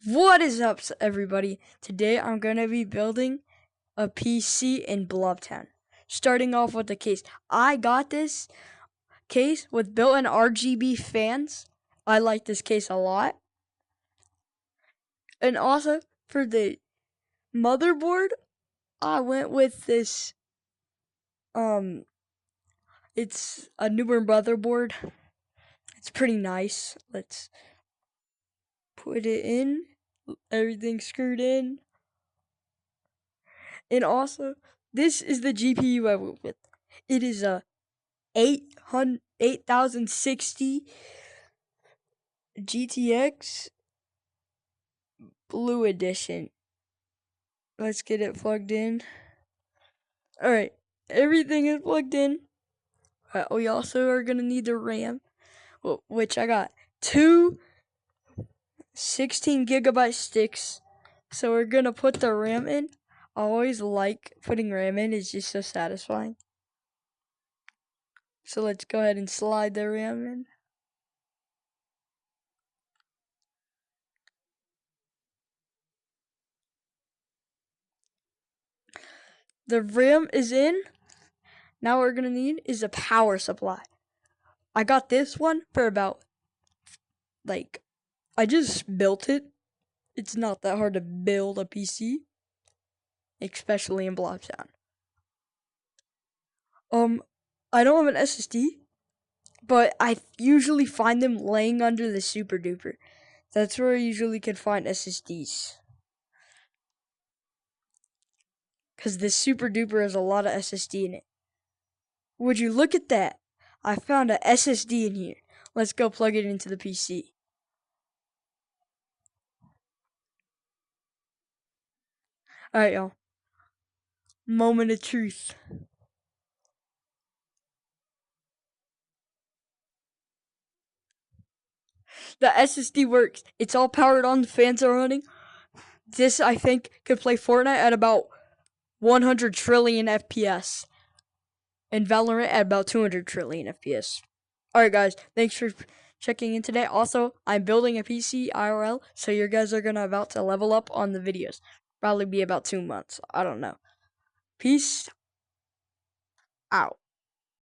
What is up, everybody? Today I'm going to be building a PC in Blobtown. Starting off with the case. I got this case with built-in RGB fans. I like this case a lot. And also, for the motherboard, I went with this, it's a newer motherboard. It's pretty nice. Let's put it in. Everything screwed in. And also, this is the GPU I went with. It is a 8060 GTX Blue Edition. Let's get it plugged in. Alright, everything is plugged in. We also are going to need the RAM, which I got two 16 gigabyte sticks. So we're going to put the RAM in. I always like putting RAM in, it's just so satisfying. So let's go ahead and slide the RAM in. The RAM is in. Now what we're going to need is a power supply. I got this one for about, I just built it. It's not that hard to build a PC, especially in Blobtown. I don't have an SSD, but I usually find them laying under the Super Duper. That's where I usually can find SSDs. Because the Super Duper has a lot of SSD in it. Would you look at that? I found a SSD in here. Let's go plug it into the PC. Alright, y'all. Moment of truth. The SSD works. It's all powered on. The fans are running. This, I think, could play Fortnite at about 100 trillion FPS. And Valorant at about 200 trillion FPS. Alright, guys. Thanks for checking in today. Also, I'm building a PC IRL, so you guys are about to level up on the videos. Probably be about 2 months. I don't know. Peace out.